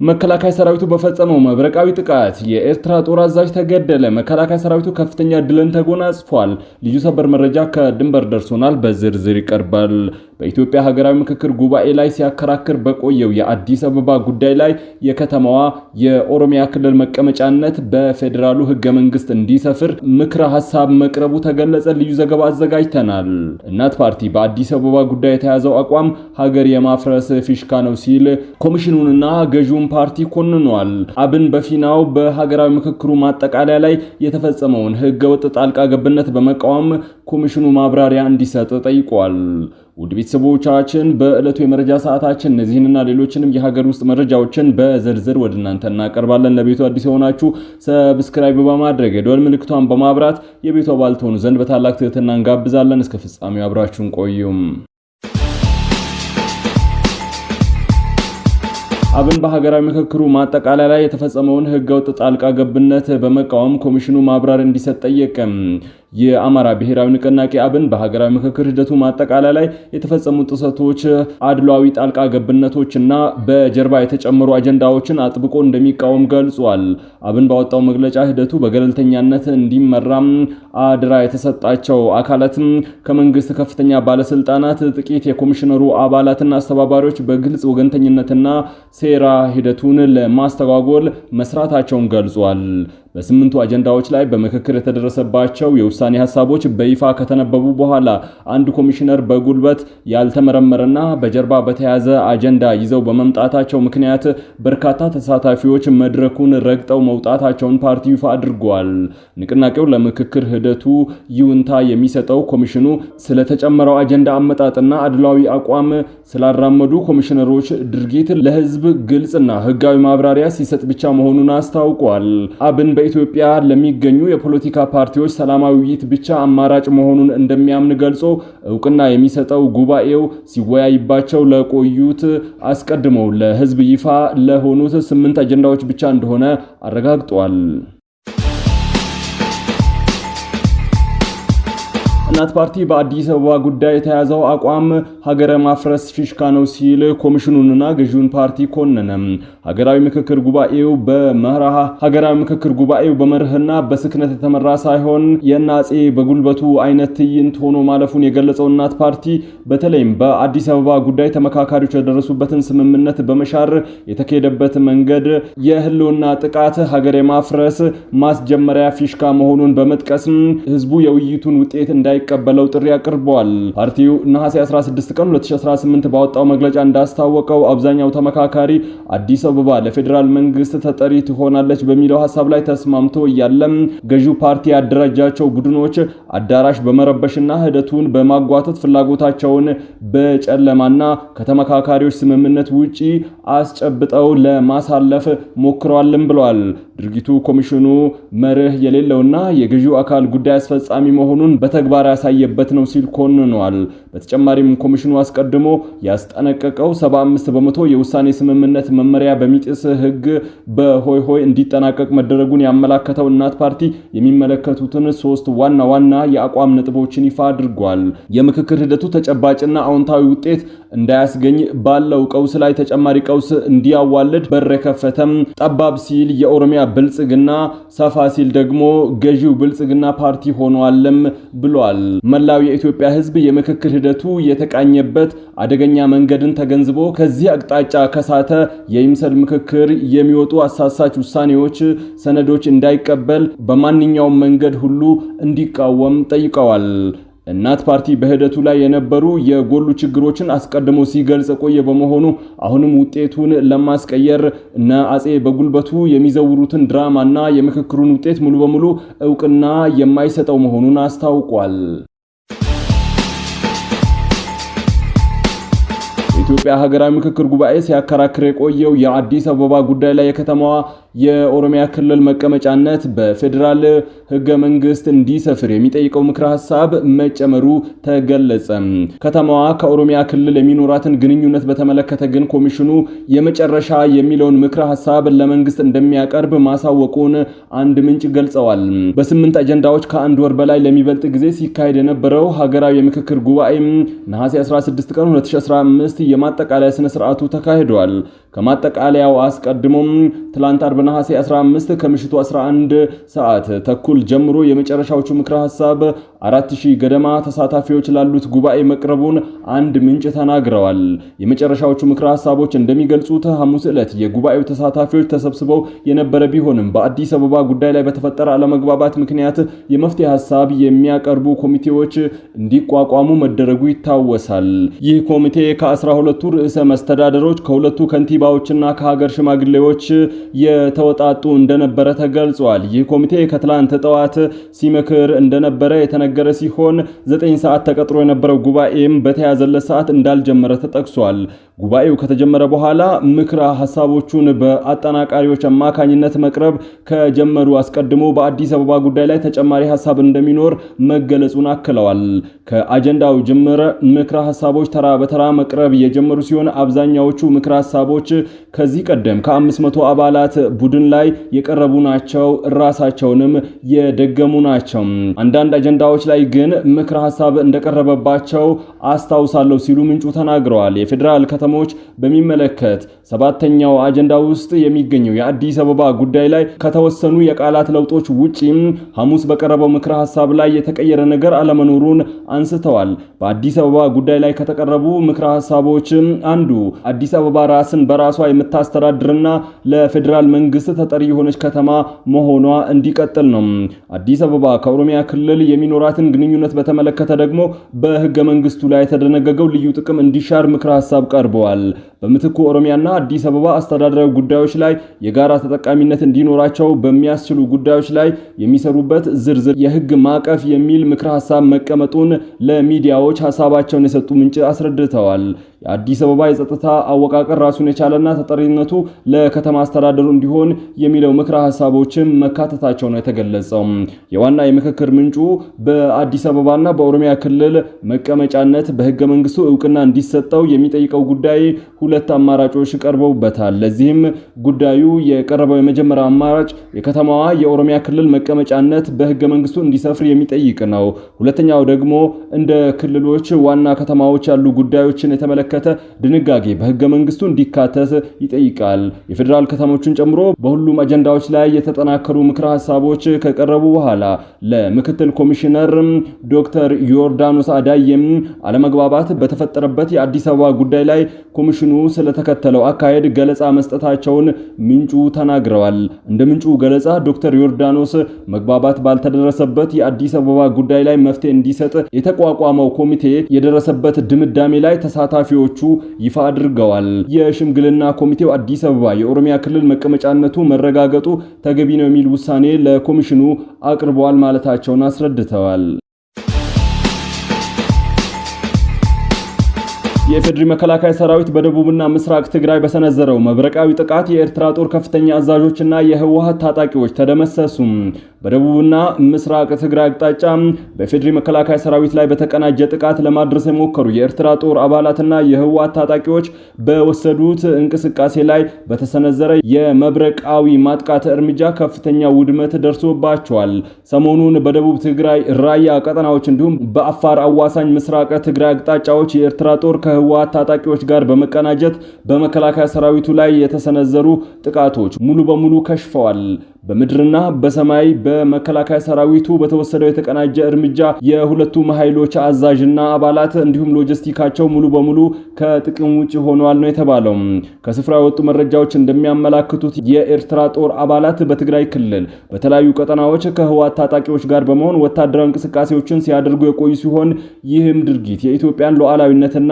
መከላከያ ሰራዊቱ በፈጸመው መብረቃዊ ጥቃት የኤርትራ ጦር አዛዥ ተገደለ። መከላከያ ሰራዊቱ ከፍተኛ ድልን ተጎናጽፏል። ልዩ ሰበር መረጃ ከድንበር ደርሶናል፣ በዝርዝር ይቀርባል። በኢትዮጵያ ሀገራዊ ምክክር ጉባኤ ላይ ሲያከራክር በቆየው የአዲስ አበባ ጉዳይ ላይ የከተማዋ የኦሮሚያ ክልል መቀመጫነት በፌዴራሉ ህገ መንግስት እንዲሰፍር ምክረ ሐሳብ መቅረቡ ተገለጸ። ልዩ ዘገባ አዘጋጅተናል። እናት ፓርቲ በአዲስ አበባ ጉዳይ የተያዘው አቋም ሀገር የማፍረስ ፊሽካ ነው ሲል ኮሚሽኑንና ገዢውን ፓርቲ ኮንኗል። አብን በፊናው በሀገራዊ ምክክሩ ማጠቃለያ ላይ የተፈጸመውን ህገወጥ ጣልቃ ገብነት በመቃወም ኮሚሽኑ ማብራሪያ እንዲሰጥ ጠይቋል። ውድ ቤተሰቦቻችን በዕለቱ የመረጃ ሰዓታችን እነዚህንና ሌሎችንም የሀገር ውስጥ መረጃዎችን በዝርዝር ወደ እናንተ እናቀርባለን። ለቤቱ አዲስ የሆናችሁ ሰብስክራይብ በማድረግ የደወል ምልክቷን በማብራት የቤቱ አባል ትሆኑ ዘንድ በታላቅ ትህትና እንጋብዛለን። እስከ ፍጻሜው አብራችሁን ቆዩም። አብን በሀገራዊ ምክክሩ ማጠቃለያ ላይ የተፈጸመውን ህገወጥ ጣልቃ ገብነት በመቃወም ኮሚሽኑ ማብራሪያ እንዲሰጥ ጠየቀ። የአማራ ብሔራዊ ንቅናቄ አብን በሀገራዊ ምክክር ሂደቱ ማጠቃለያ ላይ የተፈጸሙ ጥሰቶች፣ አድሏዊ ጣልቃ ገብነቶችና በጀርባ የተጨመሩ አጀንዳዎችን አጥብቆ እንደሚቃወም ገልጿል። አብን ባወጣው መግለጫ ሂደቱ በገለልተኛነት እንዲመራም አድራ የተሰጣቸው አካላትም ከመንግስት ከፍተኛ ባለስልጣናት ጥቂት የኮሚሽነሩ አባላትና አስተባባሪዎች በግልጽ ወገንተኝነትና ሴራ ሂደቱን ለማስተጓጎል መስራታቸውን ገልጿል። በስምንቱ አጀንዳዎች ላይ በምክክር የተደረሰባቸው የውሳኔ ሐሳቦች በይፋ ከተነበቡ በኋላ አንድ ኮሚሽነር በጉልበት ያልተመረመረና በጀርባ በተያዘ አጀንዳ ይዘው በመምጣታቸው ምክንያት በርካታ ተሳታፊዎች መድረኩን ረግጠው መውጣታቸውን ፓርቲው ይፋ አድርጓል። ንቅናቄው ለምክክር ሂደቱ ይሁንታ የሚሰጠው ኮሚሽኑ ስለተጨመረው አጀንዳ አመጣጥና አድሏዊ አቋም ስላራመዱ ኮሚሽነሮች ድርጊት ለህዝብ ግልጽና ህጋዊ ማብራሪያ ሲሰጥ ብቻ መሆኑን አስታውቋል። አብን በኢትዮጵያ ለሚገኙ የፖለቲካ ፓርቲዎች ሰላማዊ ውይይት ብቻ አማራጭ መሆኑን እንደሚያምን ገልጾ እውቅና የሚሰጠው ጉባኤው ሲወያይባቸው ለቆዩት አስቀድመው ለህዝብ ይፋ ለሆኑት 8 አጀንዳዎች ብቻ እንደሆነ አረጋግጧል። እናት ፓርቲ በአዲስ አበባ ጉዳይ የተያዘው አቋም ሀገረ ማፍረስ ፊሽካ ነው ሲል ኮሚሽኑንና ገዢውን ፓርቲ ኮነነ። ሀገራዊ ምክክር ጉባኤው በመርህና በስክነት የተመራ ሳይሆን የናጼ በጉልበቱ አይነት ትዕይንት ሆኖ ማለፉን የገለጸው እናት ፓርቲ በተለይም በአዲስ አበባ ጉዳይ ተመካካሪዎች የደረሱበትን ስምምነት በመሻር የተካሄደበት መንገድ የህልውና ጥቃት ሀገረ ማፍረስ ማስጀመሪያ ፊሽካ መሆኑን በመጥቀስ ህዝቡ የውይይቱን ውጤት እንዳይቀበለው ጥሪ አቅርበዋል። ፓርቲው ነሐሴ 16 ቀን 2018 ባወጣው መግለጫ እንዳስታወቀው አብዛኛው ተመካካሪ አዲስ አበባ ለፌዴራል መንግስት ተጠሪ ትሆናለች በሚለው ሐሳብ ላይ ተስማምቶ እያለም ገዢው ፓርቲ ያደራጃቸው ቡድኖች አዳራሽ በመረበሽና ሂደቱን በማጓተት ፍላጎታቸውን በጨለማና ከተመካካሪዎች ስምምነት ውጪ አስጨብጠው ለማሳለፍ ሞክረዋልም ብለዋል። ድርጊቱ ኮሚሽኑ መርህ የሌለውና የገዢው አካል ጉዳይ አስፈጻሚ መሆኑን በተግባር ያሳየበት ነው ሲል ኮንኗል። በተጨማሪም ኮሚሽኑ አስቀድሞ ያስጠነቀቀው 75% የውሳኔ ስምምነት መመሪያ በሚጥስ ህግ በሆይ እንዲጠናቀቅ መደረጉን ያመላከተው እናት ፓርቲ የሚመለከቱትን 3 ዋና የአቋም ነጥቦችን ይፋ አድርጓል። የምክክር ሂደቱ ተጨባጭና አዎንታዊ ውጤት እንዳያስገኝ ባለው ቀውስ ላይ ተጨማሪ ቀውስ እንዲያዋልድ በር ከፈተም ጠባብ ሲል የኦሮሚያ ብልጽግና፣ ሰፋ ሲል ደግሞ ገዢው ብልጽግና ፓርቲ ሆኗልም ብሏል። መላው የኢትዮጵያ ህዝብ የምክክር ሂደቱ የተቃኘበት አደገኛ መንገድን ተገንዝቦ ከዚህ አቅጣጫ ከሳተ የይምሰል ምክክር የሚወጡ አሳሳች ውሳኔዎች፣ ሰነዶች እንዳይቀበል በማንኛውም መንገድ ሁሉ እንዲቃወም ጠይቀዋል። እናት ፓርቲ በሂደቱ ላይ የነበሩ የጎሉ ችግሮችን አስቀድሞ ሲገልጽ ቆየ በመሆኑ አሁንም ውጤቱን ለማስቀየር እነ አጼ በጉልበቱ የሚዘውሩትን ድራማና የምክክሩን ውጤት ሙሉ በሙሉ እውቅና የማይሰጠው መሆኑን አስታውቋል። የኢትዮጵያ ሀገራዊ ምክክር ጉባኤ ሲያከራክር የቆየው የአዲስ አበባ ጉዳይ ላይ የከተማዋ የኦሮሚያ ክልል መቀመጫነት በፌዴራል ህገ መንግስት እንዲሰፍር የሚጠይቀው ምክረ ሐሳብ መጨመሩ ተገለጸ። ከተማዋ ከኦሮሚያ ክልል የሚኖራትን ግንኙነት በተመለከተ ግን ኮሚሽኑ የመጨረሻ የሚለውን ምክረ ሐሳብ ለመንግስት እንደሚያቀርብ ማሳወቁን አንድ ምንጭ ገልጸዋል። በ8 አጀንዳዎች ከአንድ ወር በላይ ለሚበልጥ ጊዜ ሲካሄድ የነበረው ሀገራዊ የምክክር ጉባኤ ነሐሴ 16 ቀን 2015 የማጠቃለያ ስነ ስርዓቱ ተካሂዷል። ከማጠቃለያው አስቀድሞም ትላንት አርብ ነሐሴ 15 ከምሽቱ 11 ሰዓት ተኩል ጀምሮ የመጨረሻዎቹ ምክረ ሐሳብ 4000 ገደማ ተሳታፊዎች ላሉት ጉባኤ መቅረቡን አንድ ምንጭ ተናግረዋል። የመጨረሻዎቹ ምክረ ሐሳቦች እንደሚገልጹት ሐሙስ ዕለት የጉባኤው ተሳታፊዎች ተሰብስበው የነበረ ቢሆንም በአዲስ አበባ ጉዳይ ላይ በተፈጠረ አለመግባባት ምክንያት የመፍትሄ ሐሳብ የሚያቀርቡ ኮሚቴዎች እንዲቋቋሙ መደረጉ ይታወሳል። ይህ ኮሚቴ ከ12ቱ ርዕሰ መስተዳደሮች ከሁለቱ ከንቲባዎችና ከሀገር ሽማግሌዎች የተወጣጡ እንደነበረ ተገልጿል። ይህ ኮሚቴ ከትላንት ጠዋት ሲመክር እንደነበረ የተነገረ ሲሆን 9 ሰዓት ተቀጥሮ የነበረው ጉባኤም በተያዘለት ሰዓት እንዳልጀመረ ተጠቅሷል። ጉባኤው ከተጀመረ በኋላ ምክረ ሐሳቦቹን በአጠናቃሪዎች አማካኝነት መቅረብ ከጀመሩ አስቀድሞ በአዲስ አበባ ጉዳይ ላይ ተጨማሪ ሐሳብ እንደሚኖር መገለጹን አክለዋል። ከአጀንዳው ጅምር ምክረ ሐሳቦች ተራ በተራ መቅረብ የጀመሩ ሲሆን አብዛኛዎቹ ምክረ ሐሳቦች ከዚህ ቀደም ከ500 አባላት ቡድን ላይ የቀረቡ ናቸው፣ ራሳቸውንም የደገሙ ናቸው። አንዳንድ አጀንዳዎች ላይ ግን ምክረ ሐሳብ እንደቀረበባቸው አስታውሳለሁ ሲሉ ምንጩ ተናግረዋል። የፌዴራል ከተሞች በሚመለከት 7ኛው አጀንዳ ውስጥ የሚገኘው የአዲስ አበባ ጉዳይ ላይ ከተወሰኑ የቃላት ለውጦች ውጪ ሐሙስ በቀረበው ምክረ ሐሳብ ላይ የተቀየረ ነገር አለመኖሩን አንስተዋል። በአዲስ አበባ ጉዳይ ላይ ከተቀረቡ ምክረ ሐሳቦች አንዱ አዲስ አበባ ራስን በራሷ የምታስተዳድርና ለፌዴራል መንግስት ተጠሪ የሆነች ከተማ መሆኗ እንዲቀጥል ነው። አዲስ አበባ ከኦሮሚያ ክልል የሚኖራትን ግንኙነት በተመለከተ ደግሞ በህገ መንግስቱ ላይ የተደነገገው ልዩ ጥቅም እንዲሻር ምክረ ሐሳብ ቀርበዋል። በምትኩ ኦሮሚያና አዲስ አበባ አስተዳደራዊ ጉዳዮች ላይ የጋራ ተጠቃሚነት እንዲኖራቸው በሚያስችሉ ጉዳዮች ላይ የሚሰሩበት ዝርዝር የህግ ማዕቀፍ የሚል ምክረ ሐሳብ መቀመጡን ለሚዲያዎች ሐሳባቸውን የሰጡ ምንጭ አስረድተዋል። የአዲስ አበባ የጸጥታ አወቃቀር ራሱን የቻለና ተጠሪነቱ ለከተማ አስተዳደሩ እንዲሆን የሚለው ምክረ ሐሳቦችን መካተታቸው ነው የተገለጸው። የዋና የምክክር ምንጩ በአዲስ አበባና በኦሮሚያ ክልል መቀመጫነት በህገ መንግስቱ ዕውቅና እንዲሰጠው የሚጠይቀው ጉዳይ ሁለት አማራጮች ቀርበውበታል። ለዚህም ጉዳዩ የቀረበው የመጀመሪያ አማራጭ የከተማዋ የኦሮሚያ ክልል መቀመጫነት በህገ መንግስቱ እንዲሰፍር የሚጠይቅ ነው። ሁለተኛው ደግሞ እንደ ክልሎች ዋና ከተማዎች ያሉ ጉዳዮችን የተመለከተ ድንጋጌ በህገ መንግስቱ እንዲካተት ይጠይቃል። የፌዴራል ከተሞችን ጨምሮ በሁሉም አጀንዳዎች ላይ የተጠናከሩ ምክረ ሐሳቦች ከቀረቡ በኋላ ለምክትል ኮሚሽነር ዶክተር ዮርዳኖስ አዳየም አለመግባባት በተፈጠረበት የአዲስ አበባ ጉዳይ ላይ ኮሚሽኑ ስለተከተለው አካሄድ ገለጻ መስጠታቸውን ምንጩ ተናግረዋል። እንደ ምንጩ ገለጻ ዶክተር ዮርዳኖስ መግባባት ባልተደረሰበት የአዲስ አበባ ጉዳይ ላይ መፍትሄ እንዲሰጥ የተቋቋመው ኮሚቴ የደረሰበት ድምዳሜ ላይ ተሳታፊዎቹ ይፋ አድርገዋል። የሽምግልና ኮሚቴው አዲስ አበባ የኦሮሚያ ክልል መቀመጫነቱ መረጋገጡ ተገቢ ነው የሚል ውሳኔ ለኮሚሽኑ አቅርበዋል ማለታቸውን አስረድተዋል። የፌዴሪ መከላከያ ሰራዊት በደቡብና ምስራቅ ትግራይ በሰነዘረው መብረቃዊ ጥቃት የኤርትራ ጦር ከፍተኛ አዛዦችና የህወሓት ታጣቂዎች ተደመሰሱ። በደቡብና ምስራቅ ትግራይ አቅጣጫ በፌዴሪ መከላከያ ሰራዊት ላይ በተቀናጀ ጥቃት ለማድረስ የሞከሩ የኤርትራ ጦር አባላትና የህወሓት ታጣቂዎች በወሰዱት እንቅስቃሴ ላይ በተሰነዘረ የመብረቃዊ ማጥቃት እርምጃ ከፍተኛ ውድመት ደርሶባቸዋል። ሰሞኑን በደቡብ ትግራይ ራያ ቀጠናዎች እንዲሁም በአፋር አዋሳኝ ምስራቅ ትግራይ አቅጣጫዎች የኤርትራ ጦር ከህወሓት ታጣቂዎች ጋር በመቀናጀት በመከላከያ ሰራዊቱ ላይ የተሰነዘሩ ጥቃቶች ሙሉ በሙሉ ከሽፈዋል። በምድርና በሰማይ በመከላከያ ሰራዊቱ በተወሰደው የተቀናጀ እርምጃ የሁለቱም ኃይሎች አዛዥና አባላት እንዲሁም ሎጂስቲካቸው ሙሉ በሙሉ ከጥቅም ውጭ ሆነዋል ነው የተባለው። ከስፍራ የወጡ መረጃዎች እንደሚያመላክቱት የኤርትራ ጦር አባላት በትግራይ ክልል በተለያዩ ቀጠናዎች ከህወሓት ታጣቂዎች ጋር በመሆን ወታደራዊ እንቅስቃሴዎችን ሲያደርጉ የቆዩ ሲሆን ይህም ድርጊት የኢትዮጵያን ሉዓላዊነትና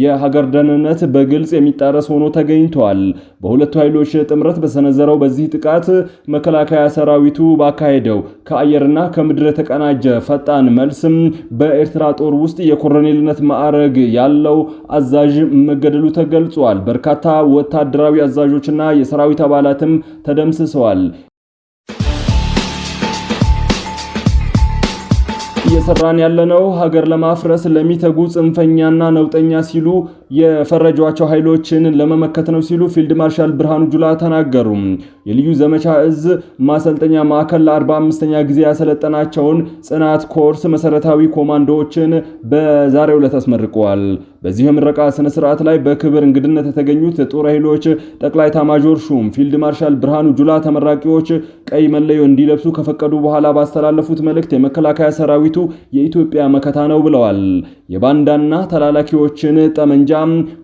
የሀገር ደህንነት በግልጽ የሚጣረስ ሆኖ ተገኝቷል። በሁለቱ ኃይሎች ጥምረት በሰነዘረው በዚህ ጥቃት መከላከያ ሰራዊቱ ባካሄደው ከአየርና ከምድር የተቀናጀ ፈጣን መልስም በኤርትራ ጦር ውስጥ የኮሎኔልነት ማዕረግ ያለው አዛዥ መገደሉ ተገልጿል። በርካታ ወታደራዊ አዛዦችና የሰራዊት አባላትም ተደምስሰዋል። እየሰራን ያለነው ሀገር ለማፍረስ ለሚተጉ ጽንፈኛና ነውጠኛ ሲሉ የፈረጇቸው ኃይሎችን ለመመከት ነው ሲሉ ፊልድ ማርሻል ብርሃኑ ጁላ ተናገሩ። የልዩ ዘመቻ እዝ ማሰልጠኛ ማዕከል ለ45ኛ ጊዜ ያሰለጠናቸውን ጽናት ኮርስ መሰረታዊ ኮማንዶዎችን በዛሬው ዕለት አስመርቀዋል። በዚህ የምረቃ ስነ ስርዓት ላይ በክብር እንግድነት የተገኙት የጦር ኃይሎች ጠቅላይ ኤታማዦር ሹም ፊልድ ማርሻል ብርሃኑ ጁላ ተመራቂዎች ቀይ መለዮ እንዲለብሱ ከፈቀዱ በኋላ ባስተላለፉት መልእክት የመከላከያ ሰራዊቱ የኢትዮጵያ መከታ ነው ብለዋል። የባንዳና ተላላኪዎችን ጠመንጃ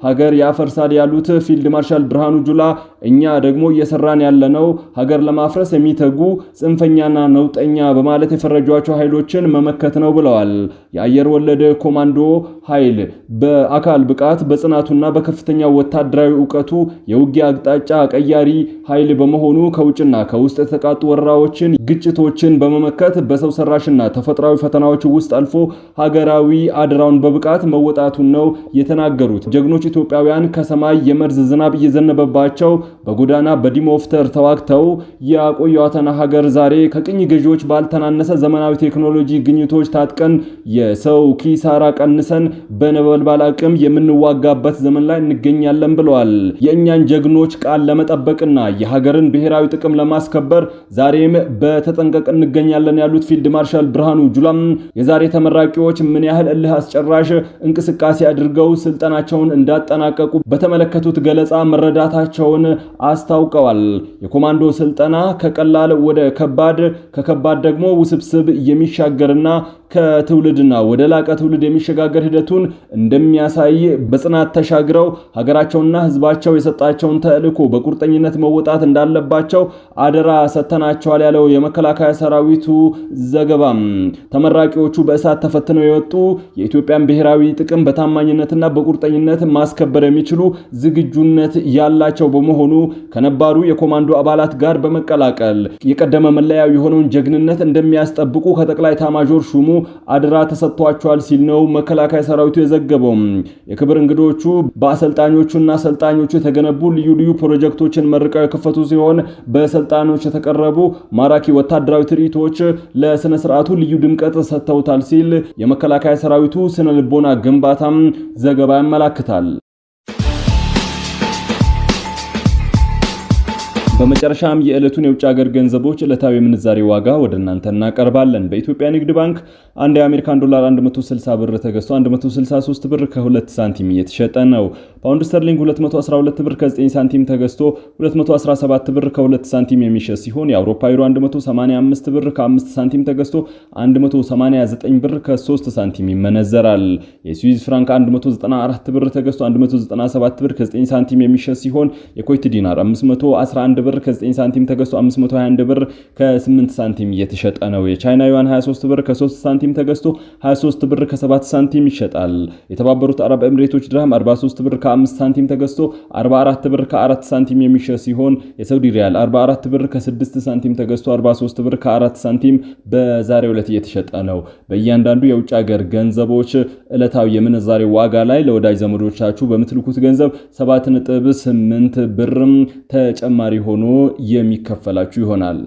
ሀገር ያፈርሳል ያሉት ፊልድ ማርሻል ብርሃኑ ጁላ እኛ ደግሞ እየሰራን ያለነው ሀገር ለማፍረስ የሚተጉ ጽንፈኛና ነውጠኛ በማለት የፈረጇቸው ኃይሎችን መመከት ነው ብለዋል። የአየር ወለድ ኮማንዶ ኃይል በአካል ብቃት በጽናቱና በከፍተኛ ወታደራዊ ዕውቀቱ የውጊያ አቅጣጫ ቀያሪ ኃይል በመሆኑ ከውጭና ከውስጥ የተቃጡ ወረራዎችን፣ ግጭቶችን በመመከት በሰው ሰራሽና ተፈጥሯዊ ፈተናዎች ውስጥ አልፎ ሀገራዊ አደራውን በብቃት መወጣቱን ነው የተናገሩት። ጀግኖች ኢትዮጵያውያን ከሰማይ የመርዝ ዝናብ እየዘነበባቸው በጎዳና በዲሞፍተር ተዋግተው ያቆዩዋትን ሀገር ዛሬ ከቅኝ ገዢዎች ባልተናነሰ ዘመናዊ ቴክኖሎጂ ግኝቶች ታጥቀን የሰው ኪሳራ ቀንሰን በነበልባል አቅም የምንዋጋበት ዘመን ላይ እንገኛለን ብለዋል። የእኛን ጀግኖች ቃል ለመጠበቅና የሀገርን ብሔራዊ ጥቅም ለማስከበር ዛሬም በተጠንቀቅ እንገኛለን ያሉት ፊልድ ማርሻል ብርሃኑ ጁላም የዛሬ ተመራቂዎች ምን ያህል እልህ አስጨራሽ እንቅስቃሴ አድርገው ስልጠናቸውን እንዳጠናቀቁ በተመለከቱት ገለጻ መረዳታቸውን አስታውቀዋል። የኮማንዶ ስልጠና ከቀላል ወደ ከባድ ከከባድ ደግሞ ውስብስብ የሚሻገርና ከትውልድና ወደ ላቀ ትውልድ የሚሸጋገር ሂደቱን እንደሚያሳይ በጽናት ተሻግረው ሀገራቸውና ሕዝባቸው የሰጣቸውን ተልዕኮ በቁርጠኝነት መወጣት እንዳለባቸው አደራ ሰተናቸዋል ያለው የመከላከያ ሰራዊቱ ዘገባም ተመራቂዎቹ በእሳት ተፈትነው የወጡ የኢትዮጵያን ብሔራዊ ጥቅም በታማኝነትና በቁርጠኝነት ማስከበር የሚችሉ ዝግጁነት ያላቸው በመሆኑ ከነባሩ የኮማንዶ አባላት ጋር በመቀላቀል የቀደመ መለያው የሆነውን ጀግንነት እንደሚያስጠብቁ ከጠቅላይ ኤታማዦር ሹሙ አደራ ተሰጥቷቸዋል ሲል ነው መከላከያ ሰራዊቱ የዘገበው። የክብር እንግዶቹ በአሰልጣኞቹና አሰልጣኞቹ የተገነቡ ልዩ ልዩ ፕሮጀክቶችን መርቀው የከፈቱ ሲሆን በአሰልጣኞች የተቀረቡ ማራኪ ወታደራዊ ትርኢቶች ለስነ ስርዓቱ ልዩ ድምቀት ሰጥተውታል ሲል የመከላከያ ሰራዊቱ ስነ ልቦና ግንባታም ዘገባ ያመለክታል። በመጨረሻም የዕለቱን የውጭ ሀገር ገንዘቦች ዕለታዊ ምንዛሬ ዋጋ ወደ እናንተ እናቀርባለን። በኢትዮጵያ ንግድ ባንክ አንድ የአሜሪካን ዶላር 160 ብር ተገዝቶ 163 ብር ከ2 ሳንቲም እየተሸጠ ነው። ፓውንድ ስተርሊንግ 212 ብር ከ9 ሳንቲም ተገዝቶ 217 ብር ከ2 ሳንቲም የሚሸጥ ሲሆን የአውሮፓ ዩሮ 185 ብር ከ5 ሳንቲም ተገዝቶ 189 ብር ከ3 ሳንቲም ይመነዘራል። የስዊዝ ፍራንክ 194 ብር ተገዝቶ 197 ብር ከ9 ሳንቲም የሚሸጥ ሲሆን የኩዌት ዲናር 511 ብር ከ9 ሳንቲም ተገዝቶ 521 ብር ከ8 ሳንቲም እየተሸጠ ነው። የቻይና ዩዋን 23 ብር ከ3 ሳንቲም ተገዝቶ 23 ብር ከ7 ሳንቲም ይሸጣል። የተባበሩት አረብ ኤሚሬቶች ድርሃም 43 ብር ከ5 ሳንቲም ተገዝቶ 44 ብር ከ4 ሳንቲም የሚሸጥ ሲሆን የሳውዲ ሪያል 44 ብር ከ6 ሳንቲም ተገዝቶ 43 ብር ከ4 ሳንቲም በዛሬው ዕለት እየተሸጠ ነው። በእያንዳንዱ የውጭ ሀገር ገንዘቦች ዕለታዊ የምንዛሬ ዋጋ ላይ ለወዳጅ ዘመዶቻችሁ በምትልኩት ገንዘብ 7.8 ብር ተጨማሪ ሆኖ የሚከፈላችሁ ይሆናል።